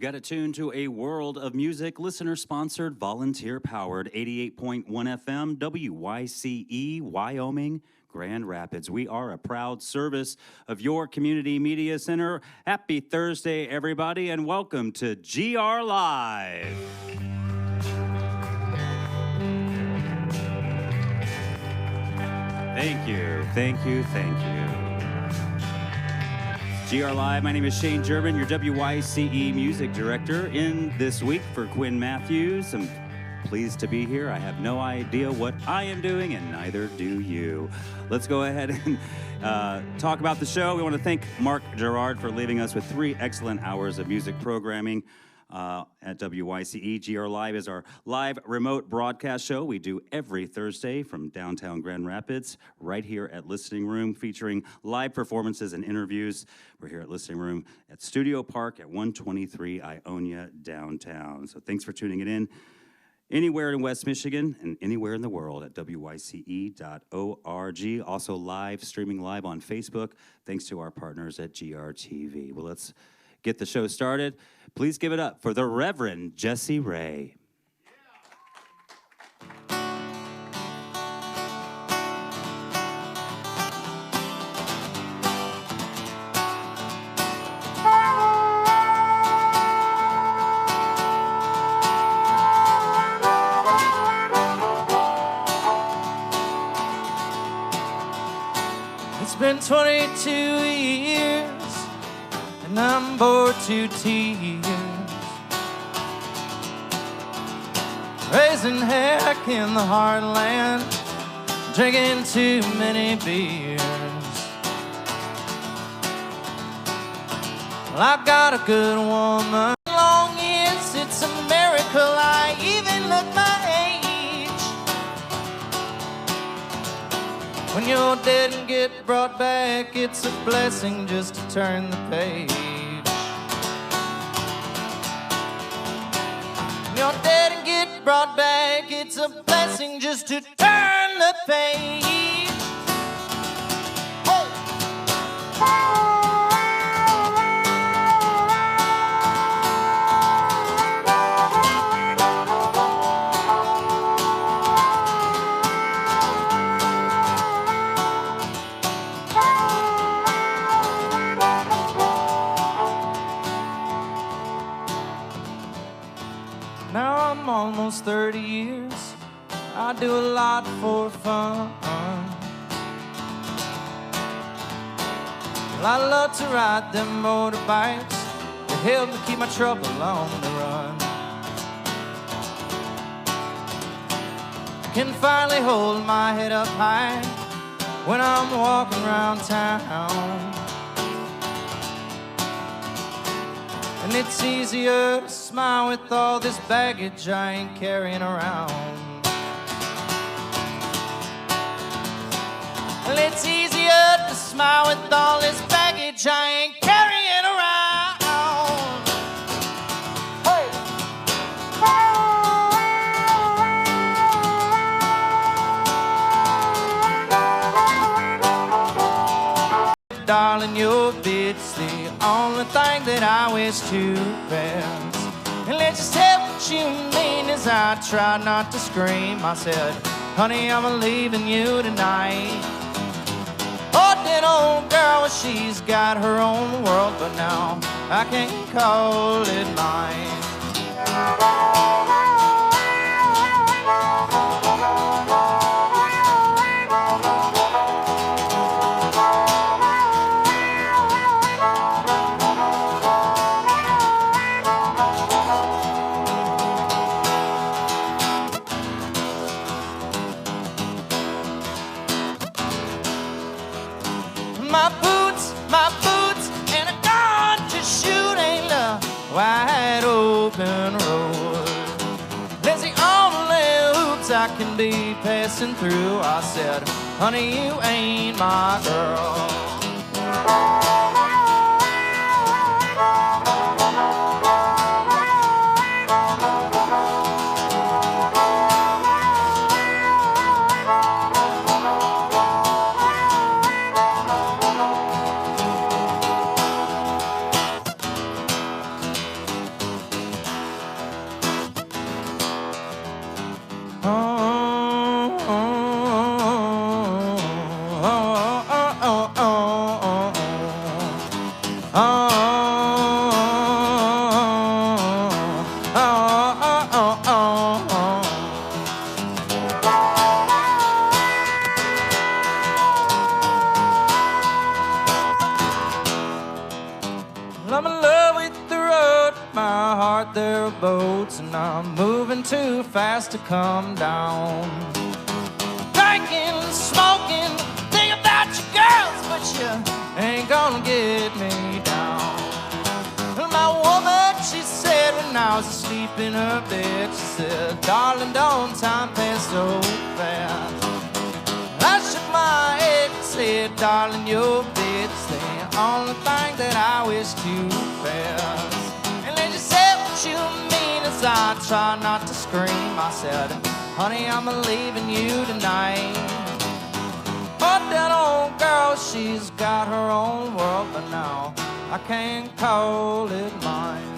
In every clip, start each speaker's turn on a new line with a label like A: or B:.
A: got it tuned to a world of music, listener-sponsored, volunteer-powered, 88.1 FM, WYCE, Wyoming, Grand Rapids. We are a proud service of your community media center. Happy Thursday, everybody, and welcome to Grlive. Thank you, thank you, thank you. Grlive, my name is Shane German, your WYCE music director. In this week for Quinn Matthews, I'm pleased to be here. I have no idea what I am doing, and neither do you. Let's go ahead and talk about the show. We want to thank Mark Gerard for leaving us with 3 excellent hours of music programming at WYCE. Grlive is our live remote broadcast show we do every Thursday from downtown Grand Rapids, right here at Listening Room, featuring live performances and interviews. We're here at Listening Room at Studio Park at 123 Ionia downtown. So thanks for tuning it in. Anywhere in West Michigan and anywhere in the world at WYCE.org. Also live, streaming live on Facebook, thanks to our partners at GRTV. Well, let's get the show started. Please give it up for the Reverend Jesse Ray.
B: It's been 22 years and I'm bored to tears, raising heck in the heartland, drinking too many beers. Well, I got a good woman. Long years, it's a miracle I even look my age. When you're dead and get brought back, it's a blessing just to turn the page. When you're dead and get brought back, it's a blessing just to turn the page. Hey! Now I'm almost 30 years, I do a lot for fun. Well, I love to ride them motorbikes, they help me keep my trouble on the run. Can finally hold my head up high when I'm walking around town. And it's easier to smile with all this baggage I ain't carrying around. Well, it's easier to smile with all this baggage I ain't carrying around. Hey! Darling, your bit's the only thing that I wish to rest. And let's just tell what you mean as I try not to scream. I said, honey, I'm leaving you tonight. Oh, that old girl, well, she's got her own world, but now I can't call it mine. My boots, and a gun to shoot ain't the wide open road. There's the only hoops I can be passing through. I said, honey, you ain't my girl. out their boats, and I'm moving too fast to come down. Drinking, smoking, think about your girls, but you ain't gonna get me down. My woman, she said when I was asleep in her bed, she said, darling, don't time pass so fast. I shook my head and said, darling, your bed's the only thing that I wish to pass. And then she said, what you mean? As I try not to scream, I said, honey, I'm leaving you tonight. But that old girl, she's got her own world, but now I can't call it mine.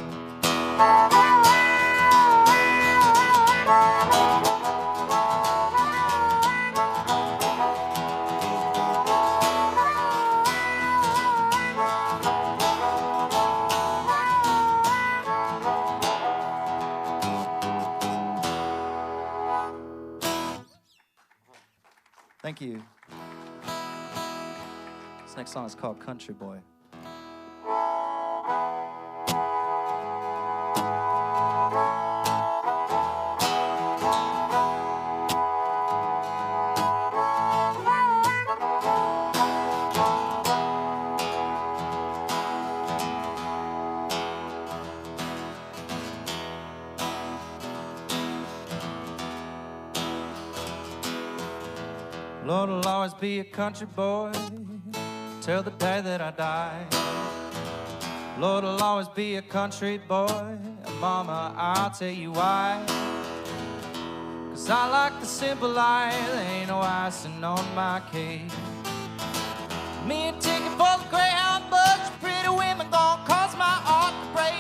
B: Thank you. This next song is called Country Boy. Lord, I'll always be a country boy till the day that I die. Lord, I'll always be a country boy, and Mama, I'll tell you why. 'Cause I like the simple life, there ain't no icing on my cake. Me a ticket for the Greyhound bus, pretty women gon' cause my heart to break.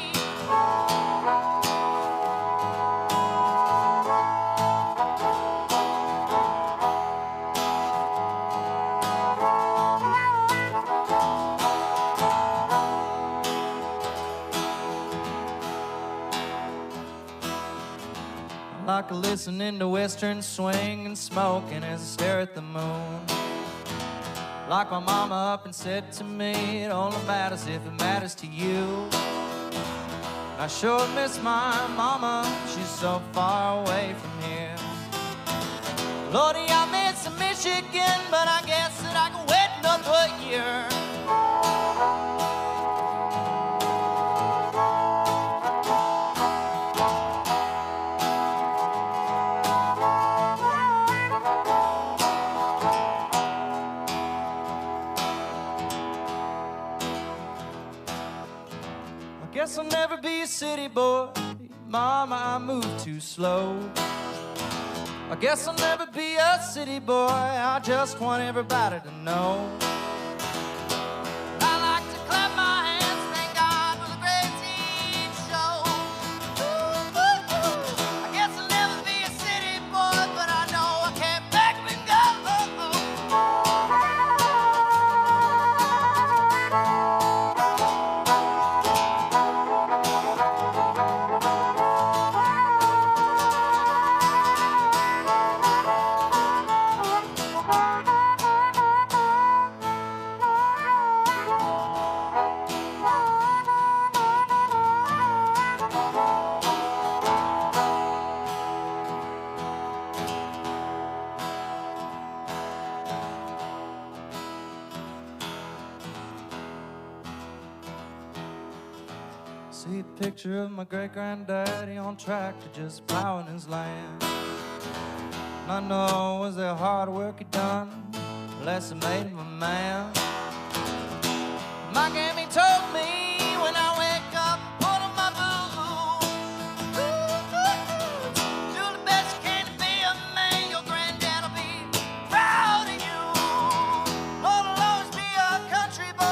B: I like listening to western swing and smoking as I stare at the moon. Like my mama up and said to me, it only matters if it matters to you. And I sure miss my mama, she's so far away from here. Lordy, I miss Michigan, but I guess that I can wait another year. Guess I'll never be a city boy, Mama, I move too slow. I guess I'll never be a city boy, I just want everybody to know. I like to clap my hands, thank God for the great TV show. Ooh, ooh, ooh. I guess I'll never be a city boy, but I know I can't back me go. See a picture of my great-granddaddy on tractor just plowing his land. And I know it was the hard work he done, unless it made him a man. My gammy told me when I wake up, put on my boots. Do the best you can to be a man, your granddad'll be proud of you. Lord, I'll always be a country boy.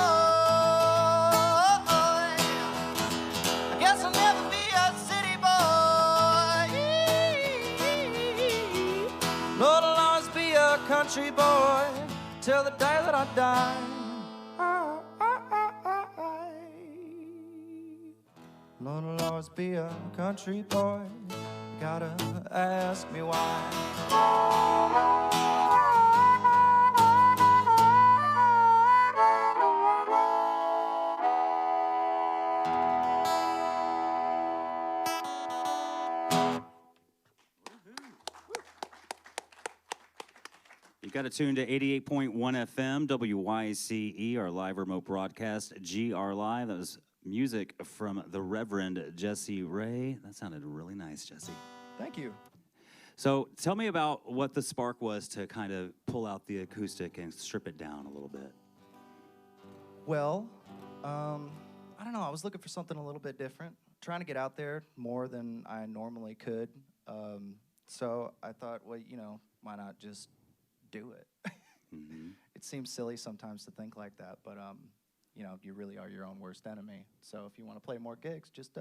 B: I guess I'll never be a city boy. Lord, I'll always be a country boy till the day that I die. Lord, I'll always be a country boy. You gotta ask me why.
A: Got it tuned to 88.1 FM, WYCE, our live remote broadcast, GR Live. That was music from the Reverend Jesse Ray. That sounded really nice, Jesse.
B: Thank you.
A: So tell me about what the spark was to kind of pull out the acoustic and strip it down a little bit.
B: Well, I don't know. I was looking for something a little bit different, trying to get out there more than I normally could. So I thought, well, you know, why not just do it?
A: Mm-hmm.
B: It seems silly sometimes to think like that, but, you know, you really are your own worst enemy. So if you want to play more gigs, just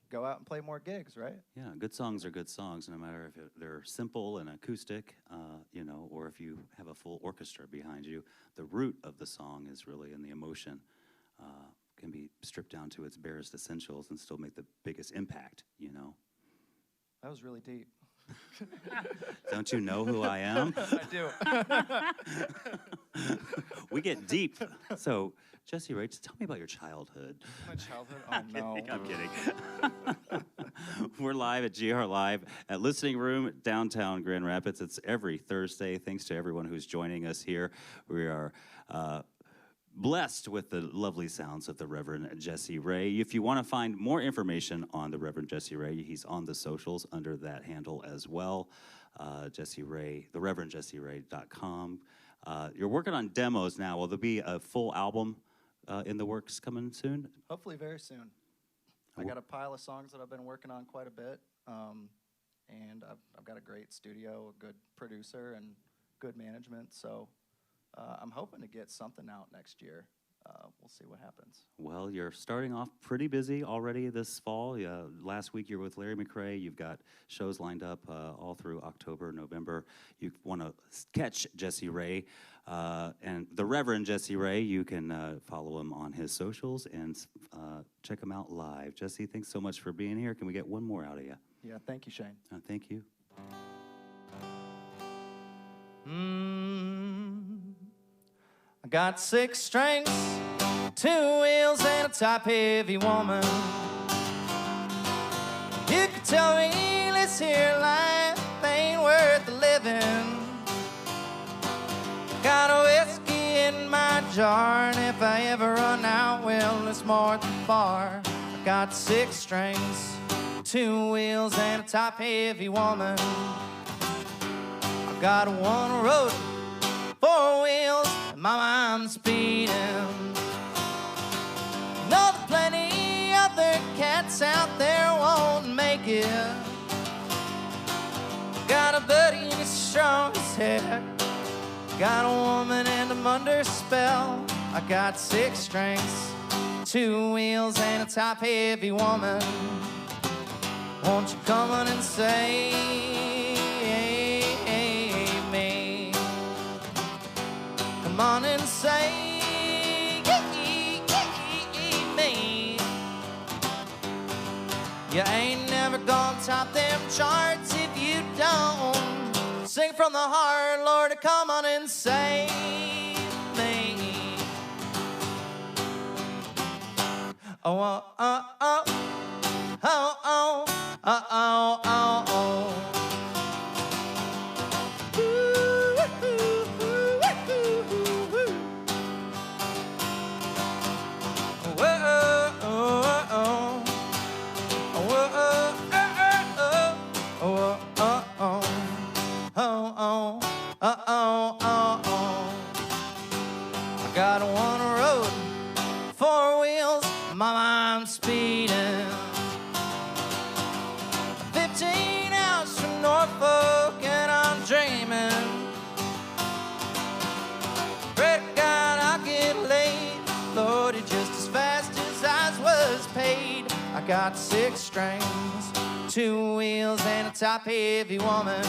B: go out and play more gigs, right?
A: Yeah, good songs are good songs, no matter if they're simple and acoustic, you know, or if you have a full orchestra behind you. The root of the song is really in the emotion. Can be stripped down to its barest essentials and still make the biggest impact, you know.
B: That was really deep.
A: Don't you know who I am?
B: I do.
A: We get deep. So, Jesse Ray, just tell me about your childhood.
B: My childhood? Oh, no.
A: I'm kidding. We're live at GR Live at Listening Room, downtown Grand Rapids. It's every Thursday. Thanks to everyone who's joining us here. We are blessed with the lovely sounds of the Reverend Jesse Ray. If you want to find more information on the Reverend Jesse Ray, he's on the socials under that handle as well. Jesse Ray, the ReverendJesseRay.com. You're working on demos now. Will there be a full album in the works coming soon?
B: Hopefully very soon. I got a pile of songs that I've been working on quite a bit, and I've got a great studio, a good producer, and good management, so I'm hoping to get something out next year. We'll see what happens.
A: Well, you're starting off pretty busy already this fall. Last week you were with Larry McRae. You've got shows lined up all through October, November. You want to catch Jesse Ray and the Reverend Jesse Ray. You can follow him on his socials and check him out live. Jesse, thanks so much for being here. Can we get one more out of you?
B: Yeah, thank you, Shane.
A: Thank you.
B: I got 6 strings, 2 wheels, and a top-heavy woman. You could tell me this here life ain't worth the living. Got a whiskey in my jar, and if I ever run out, well, it's more than far. I got 6 strings, 2 wheels, and a top-heavy woman. I got 1 road, 4 wheels, and my mind's speeding. You know there's plenty other cats out there won't make it. Got a buddy and he's strong as heck. Got a woman and I'm under spell. I got 6 strings, 2 wheels, and a top-heavy woman. Won't you come on and save me? Come on and save me. You ain't never gonna top them charts if you don't sing from the heart, Lord, come on and save me. Oh, oh, oh, oh, oh, oh, oh, oh, oh, oh. I got 1 road, 4 wheels, my mind's speeding. 15 hours from Norfolk and I'm dreaming. Pray to God I'll get laid, Lord, it's just as fast as I was paid. I got 6 strings, 2 wheels, and a top-heavy woman.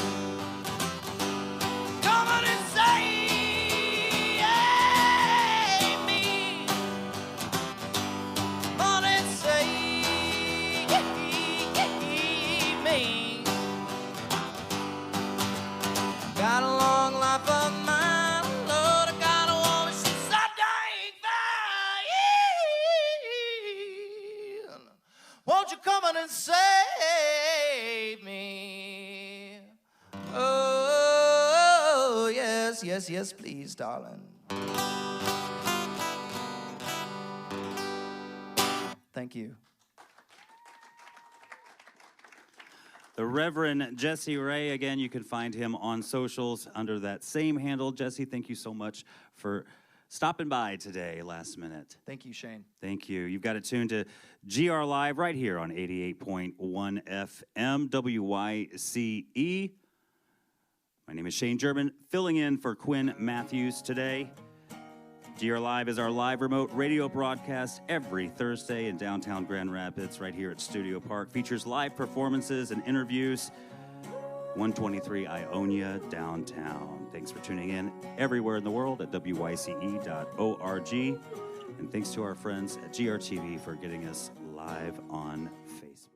B: Come on and save me. Come on and save me. Got a long life of mine, Lord, I got a woman, she's so dang fine. Won't you come on and save me? Oh, yeah. yes, yes, yes, please, darling. Thank you.
A: The Reverend Jesse Ray. Again, you can find him on socials under that same handle. Jesse, thank you so much for stopping by today, last minute.
B: Thank you, Shane.
A: Thank you. You've got it tuned to GR Live right here on 88.1 FM WYCE. My name is Shane German, filling in for Quinn Matthews today. GR Live is our live remote radio broadcast every Thursday in downtown Grand Rapids, right here at Studio Park. Features live performances and interviews. 123 Ionia downtown. Thanks for tuning in everywhere in the world at WYCE.org. And thanks to our friends at GRTV for getting us live on Facebook.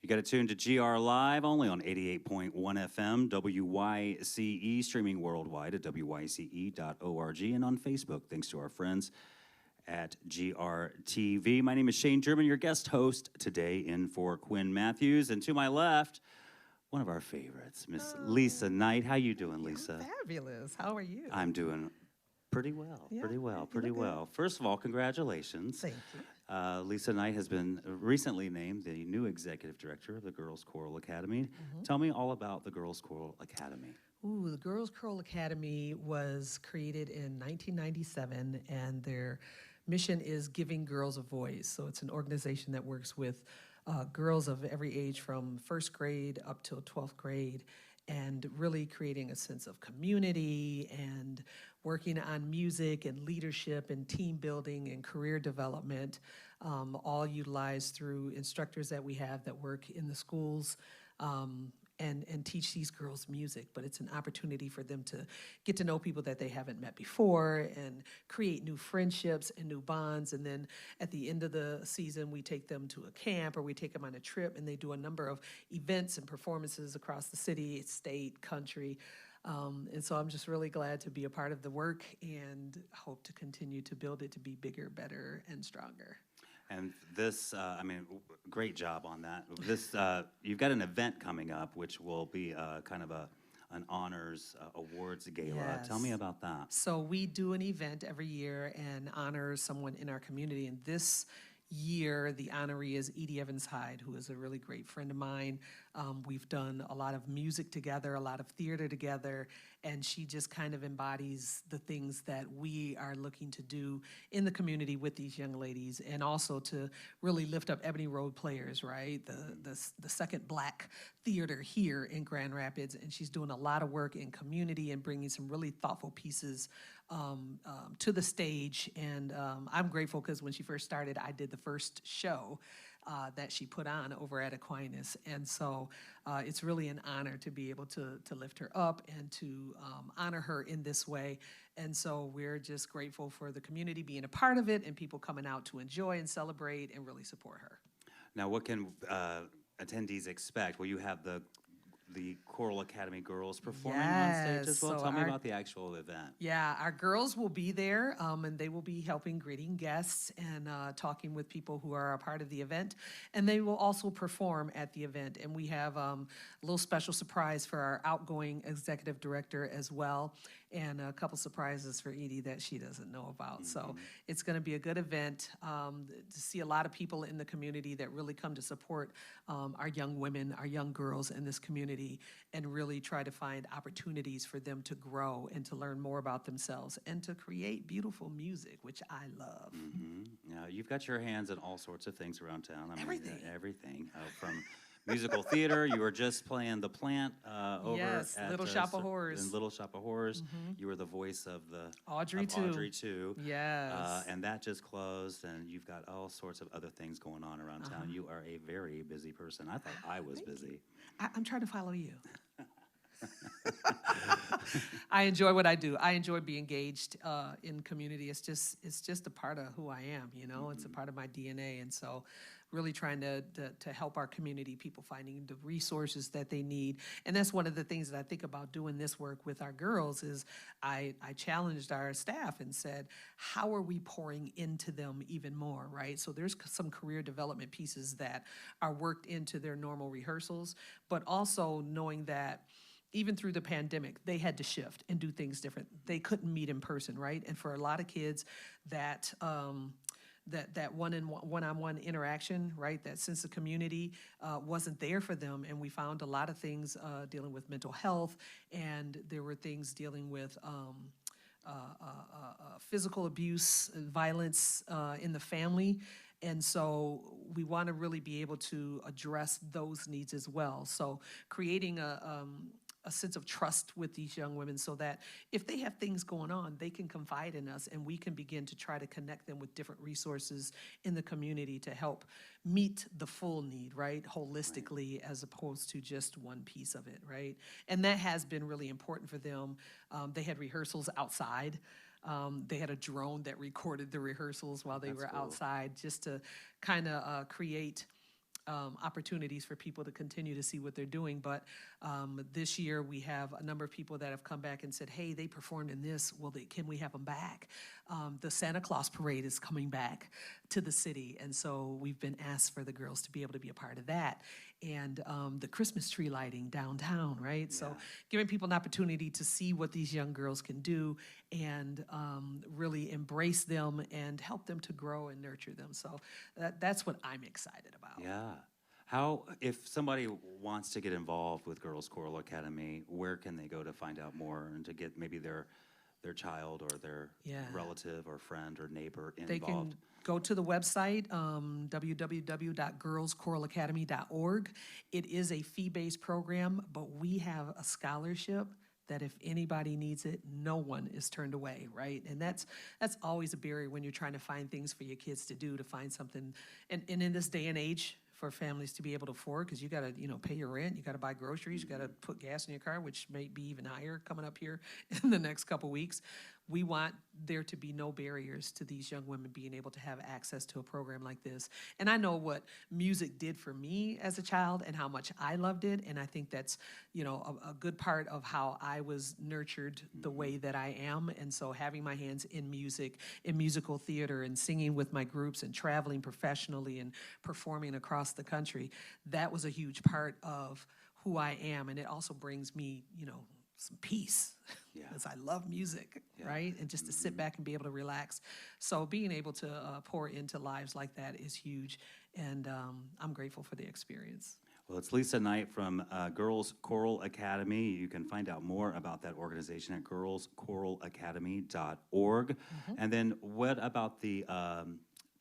A: You got it tuned to GR Live only on 88.1 FM WYCE, streaming worldwide at WYCE.org and on Facebook, thanks to our friends at GRTV. My name is Shane German, your guest host today in for Quinn Matthews. And to my left, one of our favorites, Miss Lisa Knight. How you doing, Lisa?
C: Fabulous. How are you?
A: I'm doing pretty well, pretty well. First of all, congratulations.
C: Thank you.
A: Lisa Knight has been recently named the new executive director of the Girls Choral Academy. Tell me all about the Girls Choral Academy.
C: Ooh, the Girls Choral Academy was created in 1997, and their mission is giving girls a voice. So it's an organization that works with girls of every age from first grade up till 12th grade, and really creating a sense of community and working on music and leadership and team building and career development, all utilized through instructors that we have that work in the schools and teach these girls music. But it's an opportunity for them to get to know people that they haven't met before and create new friendships and new bonds. And then at the end of the season, we take them to a camp or we take them on a trip, and they do a number of events and performances across the city, state, country. And so I'm just really glad to be a part of the work and hope to continue to build it to be bigger, better, and stronger.
A: And this, great job on that. This, you've got an event coming up, which will be kind of an honors awards gala.
C: Yes.
A: Tell me about that.
C: So we do an event every year and honor someone in our community. And this year, the honoree is Edie Evans Hyde, who is a really great friend of mine. We've done a lot of music together, a lot of theater together, and she just kind of embodies the things that we are looking to do in the community with these young ladies, and also to really lift up Ebony Road Players, right? The second Black theater here in Grand Rapids, and she's doing a lot of work in community and bringing some really thoughtful pieces to the stage. And I'm grateful because when she first started, I did the first show that she put on over at Aquinas. And so it's really an honor to be able to lift her up and to honor her in this way. And so we're just grateful for the community being a part of it and people coming out to enjoy and celebrate and really support her.
A: Now, what can attendees expect? Will you have the the Choral Academy girls performing on stage as well.
C: So
A: Tell me about the actual event.
C: Yeah, our girls will be there, and they will be helping greeting guests and talking with people who are a part of the event. And they will also perform at the event. And we have a little special surprise for our outgoing executive director as well, and a couple surprises for Edie that she doesn't know about. So it's going to be a good event to see a lot of people in the community that really come to support our young women, our young girls in this community, and really try to find opportunities for them to grow and to learn more about themselves and to create beautiful music, which I love.
A: Now, you've got your hands in all sorts of things around town. I mean,
C: Everything.
A: Everything. From musical theater, you were just playing The Plant over
C: Yes,
A: at
C: Little Shop of Horrors.
A: in Little Shop of Horrors. You were the voice of the
C: Audrey
A: of
C: 2.
A: Audrey 2.
C: Yes.
A: And that just closed, and you've got all sorts of other things going on around town. You are a very busy person. I thought I was busy.
C: I'm trying to follow you. I enjoy what I do. I enjoy being engaged in community. It's just a part of who I am, you know. It's a part of my DNA, and so really trying to help our community, people finding the resources that they need. And that's one of the things that I think about doing this work with our girls is I challenged our staff and said, how are we pouring into them even more, right? So there's some career development pieces that are worked into their normal rehearsals, but also knowing that even through the pandemic, they had to shift and do things different. They couldn't meet in person, right? And for a lot of kids, that one-on-one interaction, right, that sense of community wasn't there for them. And we found a lot of things dealing with mental health, and there were things dealing with physical abuse, violence in the family. And so we want to really be able to address those needs as well. So creating a sense of trust with these young women so that if they have things going on, they can confide in us and we can begin to try to connect them with different resources in the community to help meet the full need, right? Holistically, as opposed to just one piece of it, right? And that has been really important for them. They had rehearsals outside. They had a drone that recorded the rehearsals while they were
A: cool.
C: outside, just to kind of create opportunities for people to continue to see what they're doing. But this year we have a number of people that have come back and said, hey, they performed in this. Well, can we have them back? The Santa Claus Parade is coming back to the city. And so we've been asked for the girls to be able to be a part of that. And the Christmas tree lighting downtown, right? Yeah. So giving people an opportunity to see what these young girls can do and really embrace them and help them to grow and nurture them. So that's what I'm excited about.
A: Yeah. How, if somebody wants to get involved with Girls Choral Academy, where can they go to find out more and to get maybe their child or their relative or friend or neighbor involved?
C: They can go to the website, www.girlschoralacademy.org. It is a fee-based program, but we have a scholarship that if anybody needs it, no one is turned away, right? And that's always a barrier when you're trying to find things for your kids to do, to find something. And in this day and age, for families to be able to afford, because you got to, pay your rent, you got to buy groceries, you got to put gas in your car, which may be even higher coming up here in the next couple weeks. We want there to be no barriers to these young women being able to have access to a program like this. And I know what music did for me as a child and how much I loved it. And I think that's, a good part of how I was nurtured the way that I am. And so having my hands in music, in musical theater, and singing with my groups and traveling professionally and performing across the country, that was a huge part of who I am. And it also brings me, some peace, because I love music, right? And just to sit back and be able to relax. So being able to pour into lives like that is huge, and I'm grateful for the experience.
A: Well, it's Lisa Knight from Girls Choral Academy. You can find out more about that organization at girlschoralacademy.org. And then what about the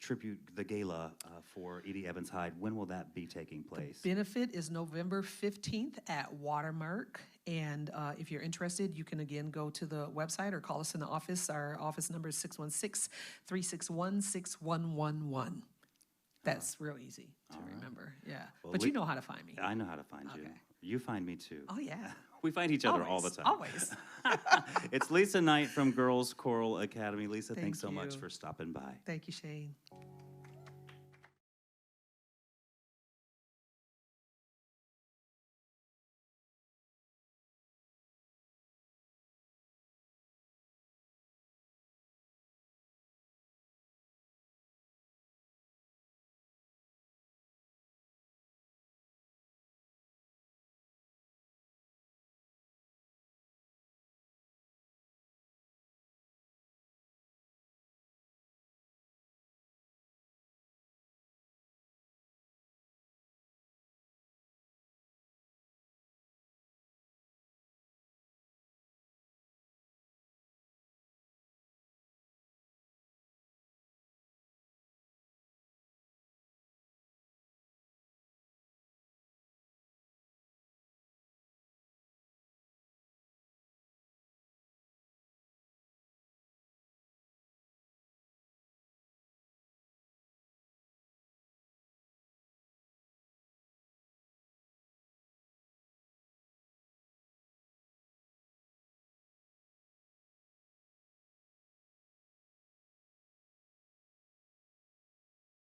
A: tribute, the gala for Edie Evans Hyde? When will that be taking place?
C: The benefit is November 15th at Watermark. And if you're interested, you can again go to the website or call us in the office. Our office number is 616-361-6111. That's real easy to remember. Yeah. Well, but you know how to find me.
A: I know how to find you. You find me too.
C: Oh, yeah.
A: We find each other all the time.
C: Always.
A: It's Lisa Knight from Girls Choral Academy. Lisa, thanks so much for stopping by.
C: Thank you, Shane.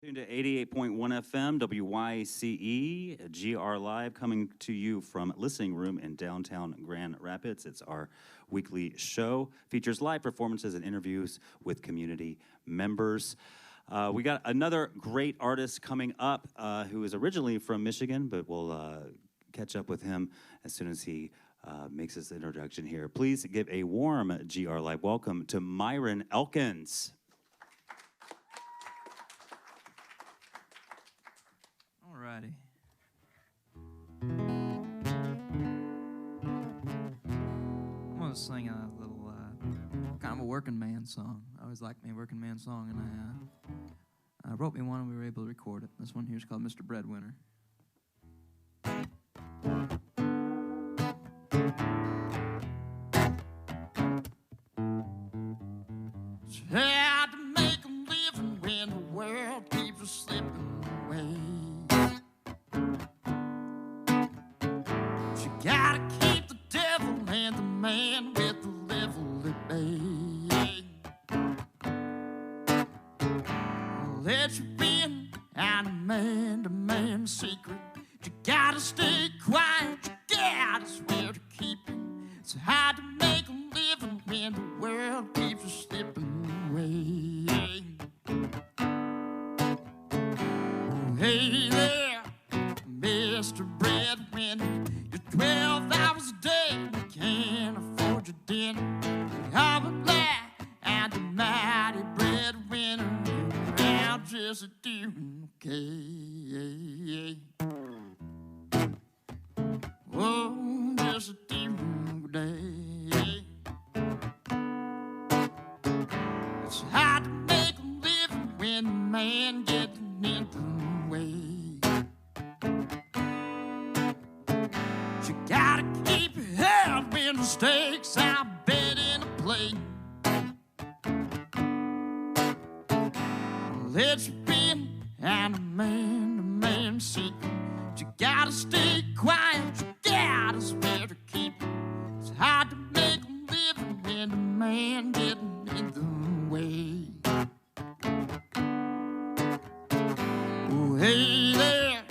A: Tuned to 88.1 FM, WYCE, GR Live, coming to you from Listening Room in downtown Grand Rapids. It's our weekly show. Features live performances and interviews with community members. We got another great artist coming up who is originally from Michigan, but we'll catch up with him as soon as he makes his introduction here. Please give a warm GR Live welcome to Myron Elkins.
B: Alrighty. I'm gonna sing a little, kind of a working man song. I always liked me a working man song, and I wrote me one, and we were able to record it. This one here is called Mr. Breadwinner. Had to make a living when the world keeps us slipping away. She gotta keep the devil and the man with the level at bay. Let you in and a man-to-man secret. You gotta stay quiet, you gotta swear to keep it. It's hard to make a living when the world keeps us slipping away. Oh, hey there, Mr. Breadwinner, you're 12 hours a day, you can't afford your dinner. I'm a black and a mighty breadwinner, I'm just doing okay. Oh, just doing day. It's hard to make a living when the man getting in the way. You gotta keep your head when the stakes are bet in a play. Let you in and a man-to-man secret. You gotta stay quiet, you gotta swear to keep it. It's hard to make a living when the man getting in the way. Oh, hey there,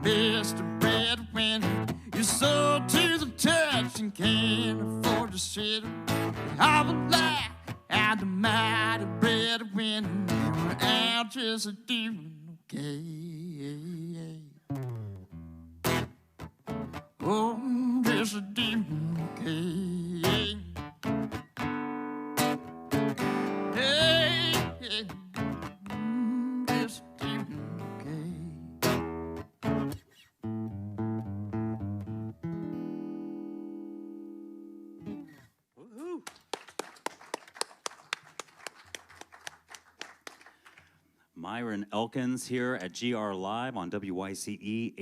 B: Mr. Breadwinner, you're so to the touch and can't afford to sit. I'm a lie and a mighty breadwinner, I'm just doing okay. Oh, just doing okay. Hey, hey, just doing okay.
A: Woohoo! Myron Elkins here at GR Live on WYCE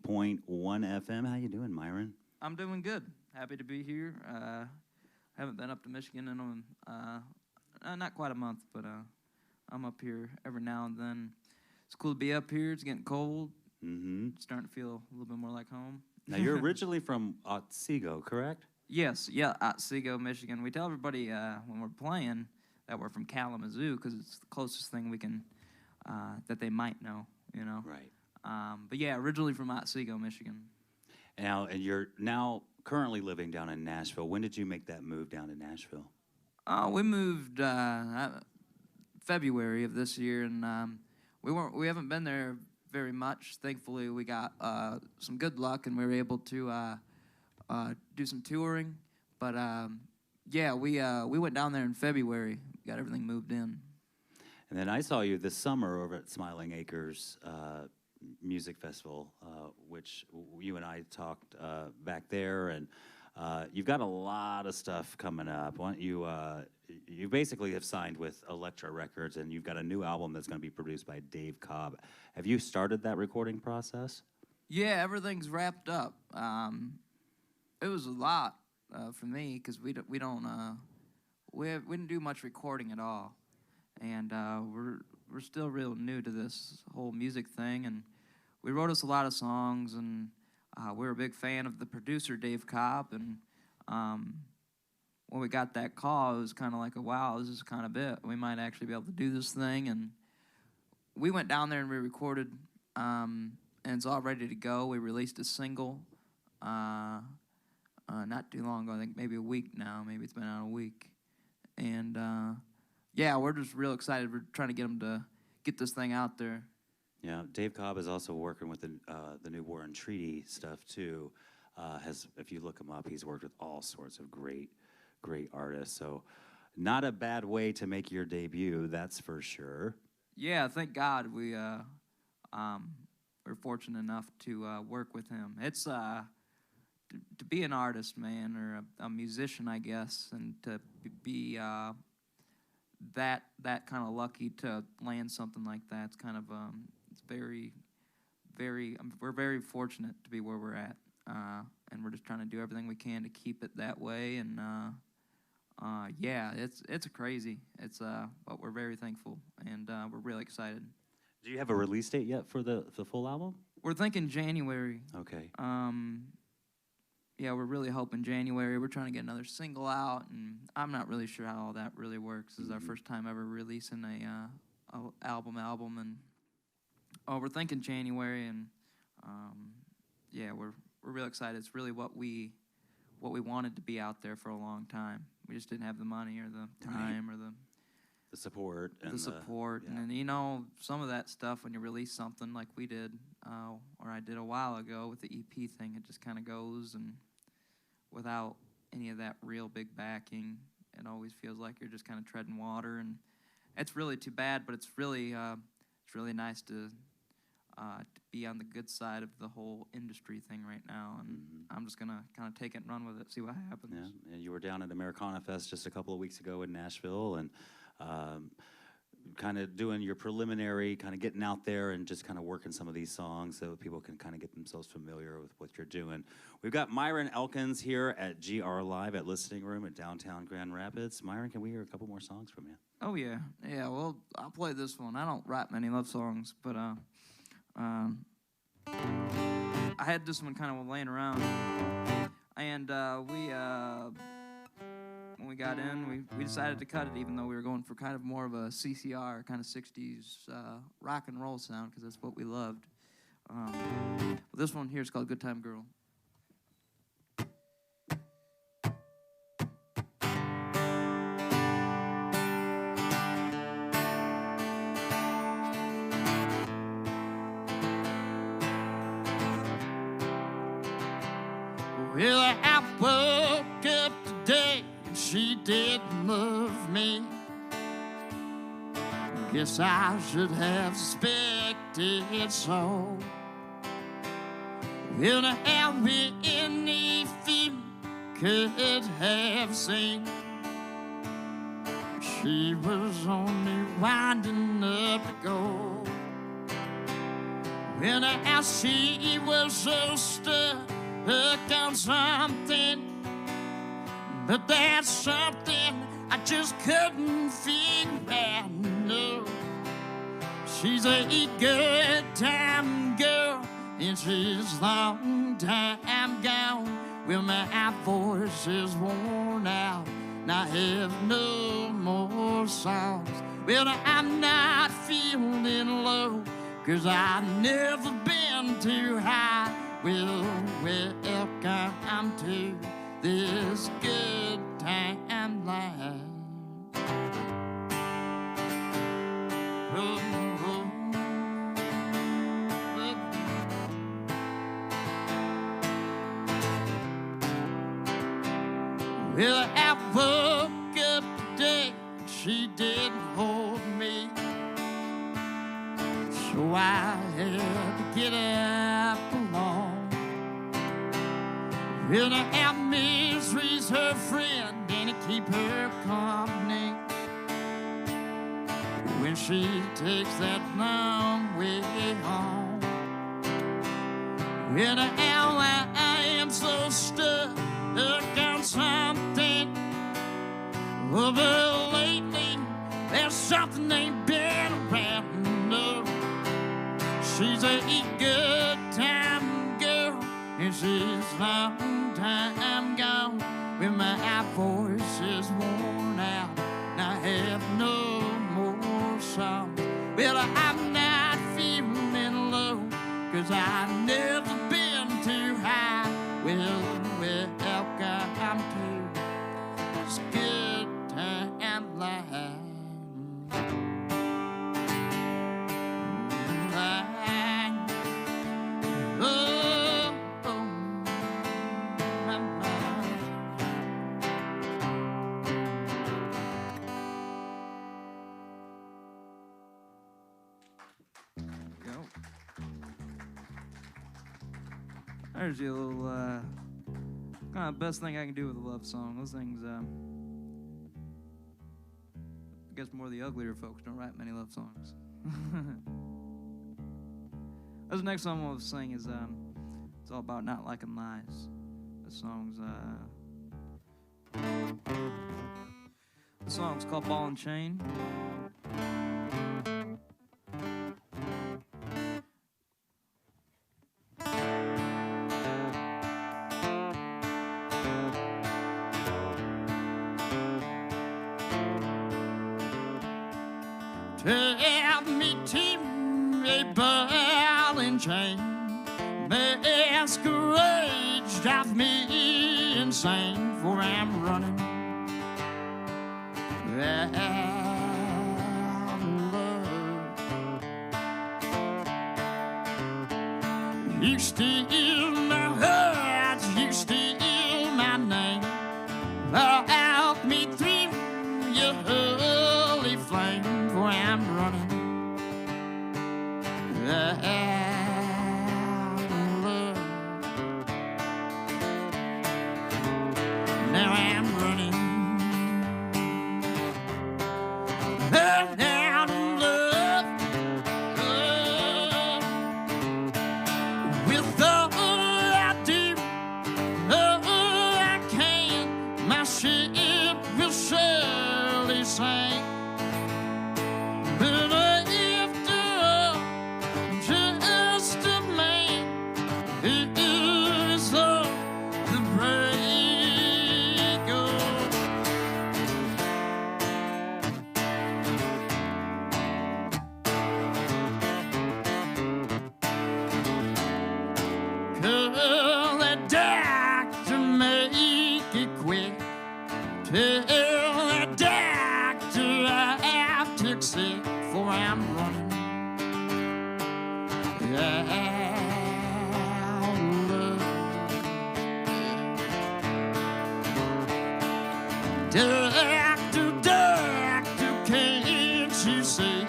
A: 88.1 FM. How you doing, Myron?
B: I'm doing good. Happy to be here. Haven't been up to Michigan in not quite a month, but I'm up here every now and then. It's cool to be up here. It's getting cold.
A: Mm-hmm.
B: It's starting to feel a little bit more like home.
A: Now, you're originally from Otsego, correct?
B: Yes, yeah, Otsego, Michigan. We tell everybody when we're playing that we're from Kalamazoo because it's the closest thing we can that they might know, you know.
A: Right.
B: But yeah, originally from Otsego, Michigan.
A: Now, and you're now currently living down in Nashville. When did you make that move down to Nashville?
B: We moved February of this year, and we haven't been there very much. Thankfully, we got some good luck, and we were able to do some touring. But yeah, we went down there in February. Got everything moved in.
A: And then I saw you this summer over at Smiling Acres Music Festival, which you and I talked back there, and you've got a lot of stuff coming up. You basically have signed with Elektra Records, and you've got a new album that's going to be produced by Dave Cobb. Have you started that recording process?
B: Yeah, everything's wrapped up. It was a lot for me because we didn't do much recording at all. And we're still real new to this whole music thing, and we wrote us a lot of songs, and we're a big fan of the producer Dave Cobb, and when we got that call, it was kind of like, wow, this is kind of it. We might actually be able to do this thing, and we went down there and we recorded, and it's all ready to go. We released a single not too long ago. I think maybe a week now. Maybe it's been out a week. And, yeah, we're just real excited. We're trying to get them to get this thing out there.
A: Yeah, Dave Cobb is also working with the new War and Treaty stuff, too. If you look him up, he's worked with all sorts of great artists. So not a bad way to make your debut, that's for sure.
B: Yeah, thank God we're fortunate enough to work with him. It's to be an artist, man, or a musician, I guess, and to be that kind of lucky to land something like that. It's kind of it's very, very. We're very fortunate to be where we're at, and we're just trying to do everything we can to keep it that way. And yeah, it's crazy. But we're very thankful, and we're really excited.
A: Do you have a release date yet for the full album?
B: We're thinking January.
A: Okay.
B: Yeah, we're really hoping January. We're trying to get another single out, and I'm not really sure how all that really works. This is our first time ever releasing a album, and we're thinking January, and yeah, we're real excited. It's really what we wanted to be out there for a long time. We just didn't have the money or the time or the
A: support.
B: Yeah. And you know, some of that stuff when you release something like we did, or I did a while ago with the EP thing, it just kind of goes, and without any of that real big backing, it always feels like you're just kind of treading water, and it's really too bad. But it's really nice to be on the good side of the whole industry thing right now, and I'm just gonna kind of take it and run with it, see what happens.
A: Yeah, and you were down at Americana Fest just a couple of weeks ago in Nashville, and kind of doing your preliminary, kind of getting out there and just kind of working some of these songs so people can kind of get themselves familiar with what you're doing. We've got Myron Elkins here at Grlive at Listening Room at downtown Grand Rapids. Myron, can we hear a couple more songs from you?
B: Oh, yeah. Yeah, well, I'll play this one. I don't write many love songs, but I had this one kind of laying around. And when we got in, we decided to cut it, even though we were going for kind of more of a CCR, kind of 60s rock and roll sound, because that's what we loved. This one here is called Good Time Girl. Well, I woke up today and she didn't love me. Guess I should have suspected so. Well, now how if you could have seen, she was only winding up to go. Well, now how she was so stuck on something, but that's something I just couldn't figure out. No, she's a good time girl, and she's long time gone. Well, my voice is worn out, and I have no more songs. Well, I'm not feeling low, 'cause I've never been too high. Well, welcome to this good time life. Well, I woke up today, she didn't hold me, so I had to get up alone. Well, now our misery's her friend, and it keep her company when she takes that long way home. Well, now I am so stuck on something. Oh, but lately there's something ain't been around. No, she's a good time girl, and she's long time gone. When my voice is worn out, and I have no more songs. Well, I'm not
D: There's your little, kind of best thing I can do with a love song. Those things, I guess more of the uglier folks don't write many love songs. This next song I was sing is, it's all about not liking lies. The song's called Ball and Chain.
B: Tell me to a ball and chain, masquerade drive me insane, for I'm running out of love. You steal my heart, you steal my name, walk me through your holy flame, for I'm running out of love. Now I'm running out of love. With all I do, all I can, my ship will surely sink. But after all, I'm just a man who is on the break of. Call that doctor, make it quick. Tell that doctor I took sick, for I'm running out of love. Doctor, doctor, can't you see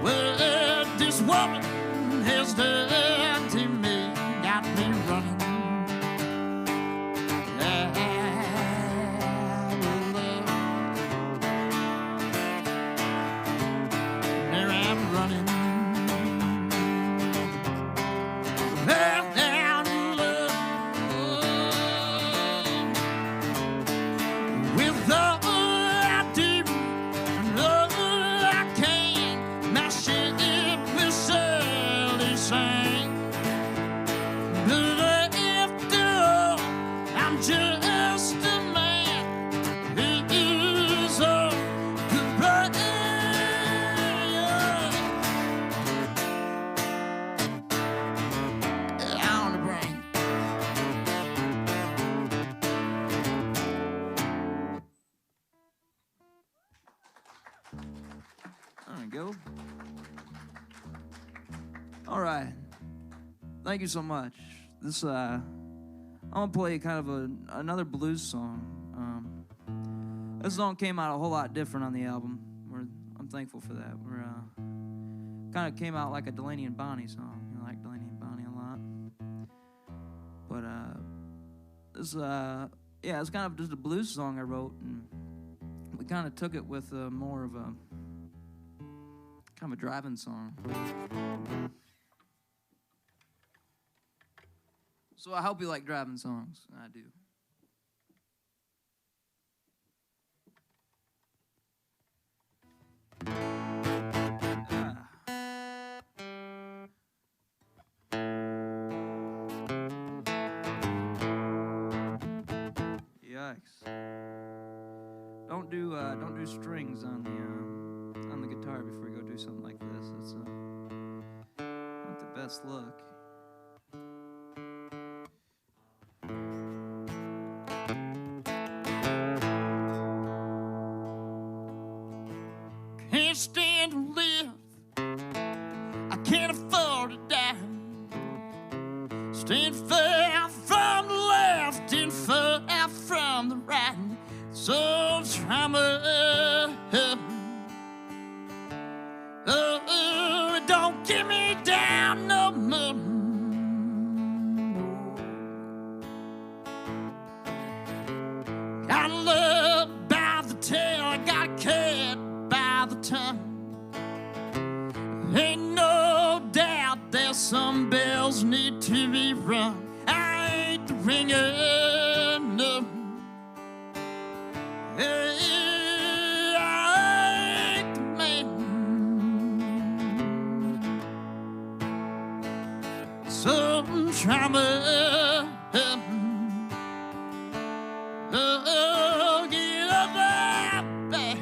B: what this woman has done to me? Got me running out of love. There I'm running out of love. With all I do and all I can, my ship will surely sink. But after all, I'm just a man who's on the brink. On the brink.
D: There we go. All right. Thank you so much. This, I'm gonna play kind of another blues song. This song came out a whole lot different on the album. I'm thankful for that. Kind of came out like a Delaney and Bonnie song. I like Delaney and Bonnie a lot. But this, yeah, it's kind of just a blues song I wrote, and we kind of took it with more of a kind of a driving song. So I hope you like driving songs. I do. Yikes! Don't do strings on the guitar before you go do something like this. It's not the best look.
B: Can't stand to live, I can't afford to die. Stand far from the left and far from the right. So trauma, oh, don't get me down no more.
D: no. Hey, I ain't the man. Some trauma. Oh, get up my back.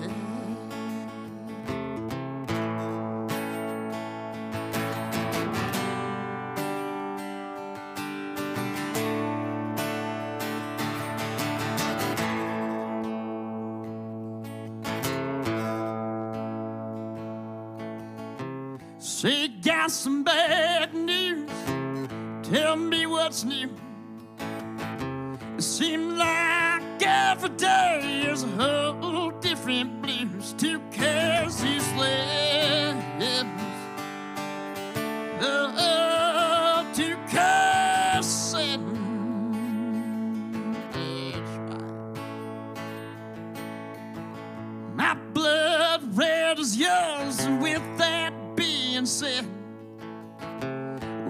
D: Say, got some bad news. Tell me what's new. It seems like every day is a whole different blues. Two cars, useless. Oh, two cars sitting. That's right. My blood red as yours, and with that being said,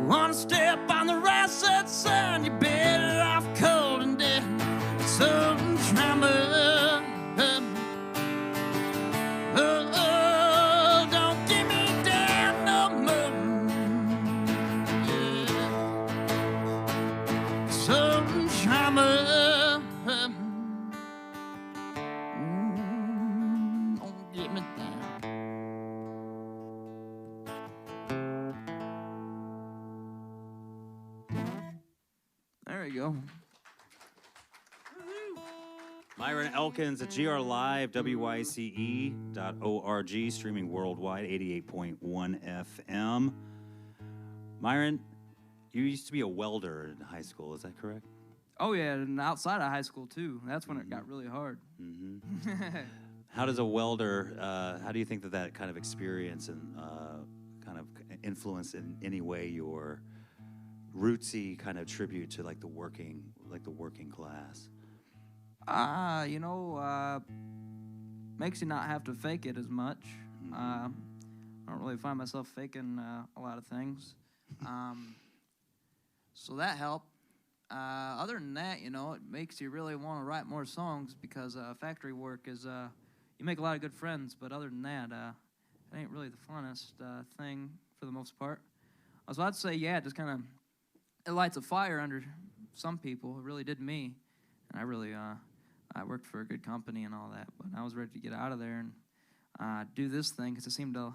D: one step on the right side, son, you're better off cold and dead. Some trauma. Oh, don't get me down no more. Yeah. Some trauma. Don't get me down. There you go.
A: Myron Elkins at Grlive, WYCE.org, streaming worldwide, 88.1 FM. Myron, you used to be a welder in high school, is that correct?
D: Oh, yeah, and outside of high school, too. That's when it got really hard.
A: How does a welder, how do you think that kind of experience and kind of influence in any way your rootsy kind of tribute to like the working class?
D: Makes you not have to fake it as much. I don't really find myself faking a lot of things. So that helped. Other than that, it makes you really want to write more songs because factory work is, you make a lot of good friends, but other than that, it ain't really the funnest thing for the most part. So I'd say, yeah, just kind of, it lights a fire under some people. It really did me. And I really, I worked for a good company and all that, but I was ready to get out of there and do this thing because it seemed a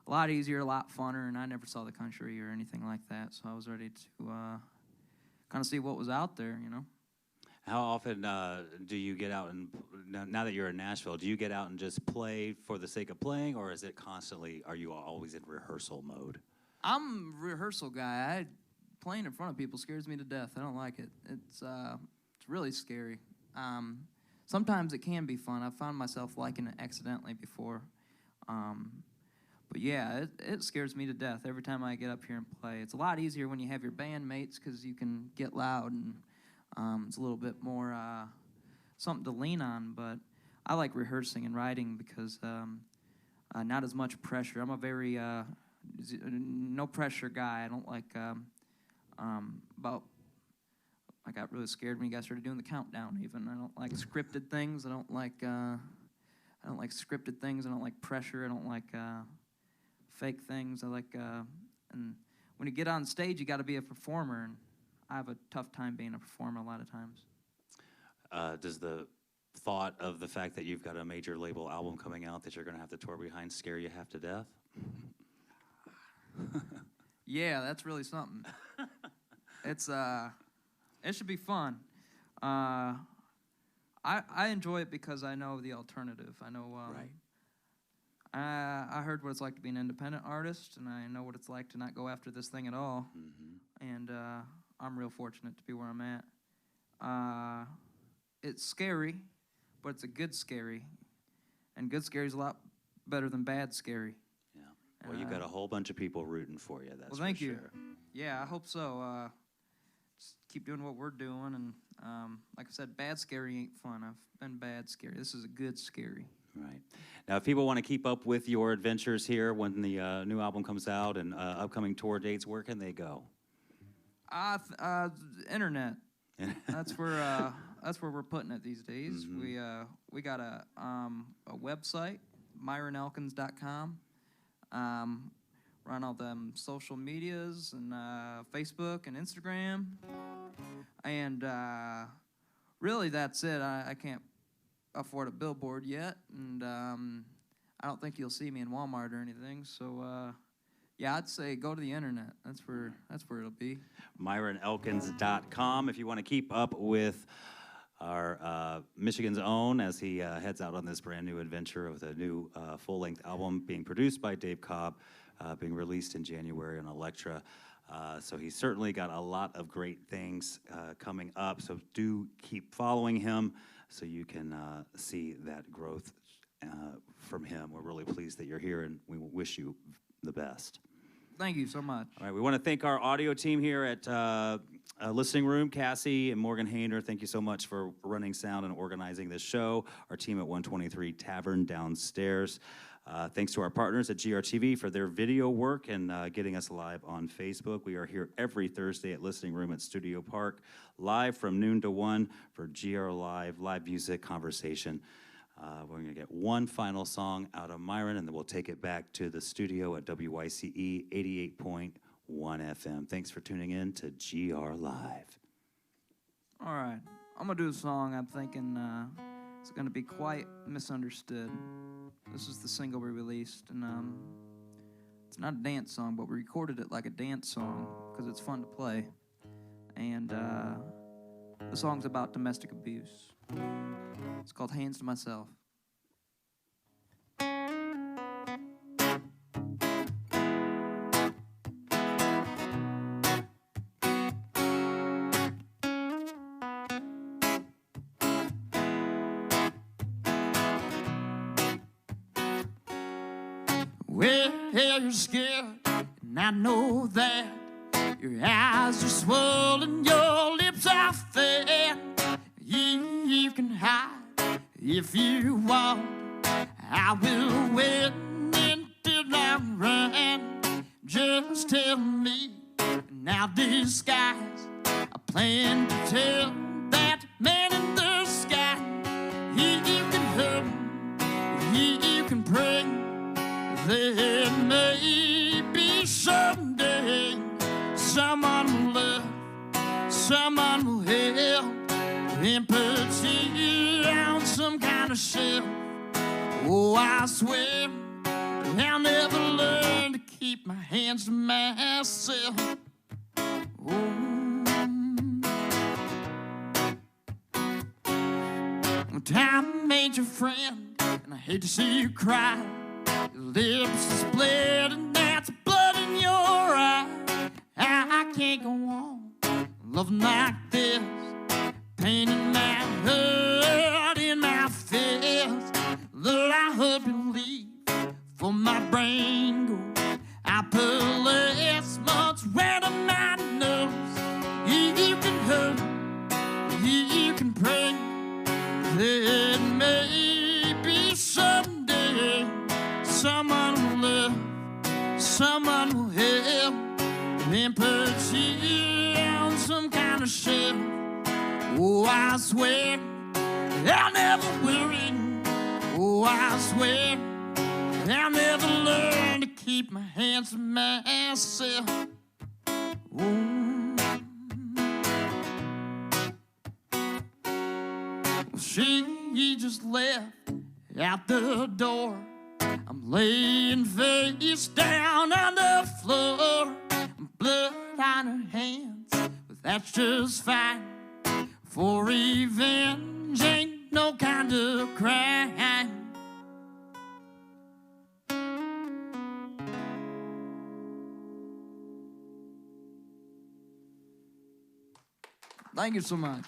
D: lot easier, a lot funner, and I never saw the country or anything like that, so I was ready to kind of see what was out there,
A: How often do you get out and, now that you're in Nashville, do you get out and just play for the sake of playing, or is it constantly, are you always in rehearsal mode?
D: I'm a rehearsal guy. Playing in front of people scares me to death. I don't like it. It's really scary. Sometimes it can be fun. I've found myself liking it accidentally before. But yeah, it scares me to death every time I get up here and play. It's a lot easier when you have your bandmates because you can get loud and it's a little bit more something to lean on. But I like rehearsing and writing because not as much pressure. I'm a very no pressure guy. I don't like I got really scared when you guys started doing the countdown. Even I don't like scripted things. I don't like scripted things. I don't like pressure. I don't like fake things. I like and when you get on stage, you got to be a performer, and I have a tough time being a performer a lot of times.
A: Does the thought of the fact that you've got a major label album coming out that you're going to have to tour behind scare you half to death?
D: Yeah, that's really something. It's it should be fun. I enjoy it because I know the alternative. I know.
A: Right.
D: I heard what it's like to be an independent artist, and I know what it's like to not go after this thing at all. And I'm real fortunate to be where I'm at. It's scary, but it's a good scary, and good scary is a lot better than bad scary.
A: Yeah. Well, you've got a whole bunch of people rooting for you. That's
D: well, thank
A: for
D: you.
A: Sure.
D: Yeah, I hope so. Just keep doing what we're doing, and like I said, bad scary ain't fun. I've been bad scary. This is a good scary.
A: Right. Now, if people want to keep up with your adventures here when the new album comes out and upcoming tour dates, where can they go?
D: Internet. That's where we're putting it these days. We got a website, myronelkins.com. Run all them social medias and Facebook and Instagram, and really that's it. I can't afford a billboard yet, and I don't think you'll see me in Walmart or anything. So yeah, I'd say go to the internet. That's where it'll be.
A: MyronElkins.com if you want to keep up with our Michigan's own as he heads out on this brand new adventure with a new full-length album being produced by Dave Cobb, being released in January on Elektra. So he's certainly got a lot of great things coming up. So do keep following him so you can see that growth from him. We're really pleased that you're here, and we wish you the best.
D: Thank you so much.
A: All right, we want to thank our audio team here at Listening Room, Cassie and Morgan Hayner. Thank you so much for running sound and organizing this show. Our team at 123 Tavern downstairs. Thanks to our partners at GRTV for their video work and getting us live on Facebook. We are here every Thursday at Listening Room at Studio Park, live from noon to 1 for GR Live, live music, conversation. We're going to get one final song out of Myron, and then we'll take it back to the studio at WYCE 88.1 FM. Thanks for tuning in to GR Live.
D: All right, I'm going to do a song I'm thinking it's going to be quite misunderstood. This is the single we released, and it's not a dance song, but we recorded it like a dance song because it's fun to play. And the song's about domestic abuse. It's called Hands to Myself.
B: Well, you're scared, and I know that. Your eyes are swollen, your lips are fat. You can hide if you want. I will wait until I'm run. Just tell me, and I'll disguise. I plan to tell that man in the sky. You can hope, you can pray. Then maybe someday someone will love, someone will help. Empathy on some kind of shelf. Oh, I swear I'll never learn to keep my hands to myself. Oh. Time ain't your friend, and I hate to see you cry. Your lips are split, and that's blood in your eye. I can't go on loving like this. Pain in my heart, in my fist. That I hope you leave for my brain go. I put less months right on my nose. You can hurt, you can pray. That maybe someday someone will love, someone will help. Empathy on some kind of shelf. Oh, I swear I'll never worry. Oh, I swear I'll never learn to keep my hands to myself. Oh. Well, she just left out the door. I'm laying face down on the floor. Blood on her hands, but that's just fine. For revenge ain't no kind of crime.
D: Thank you so much.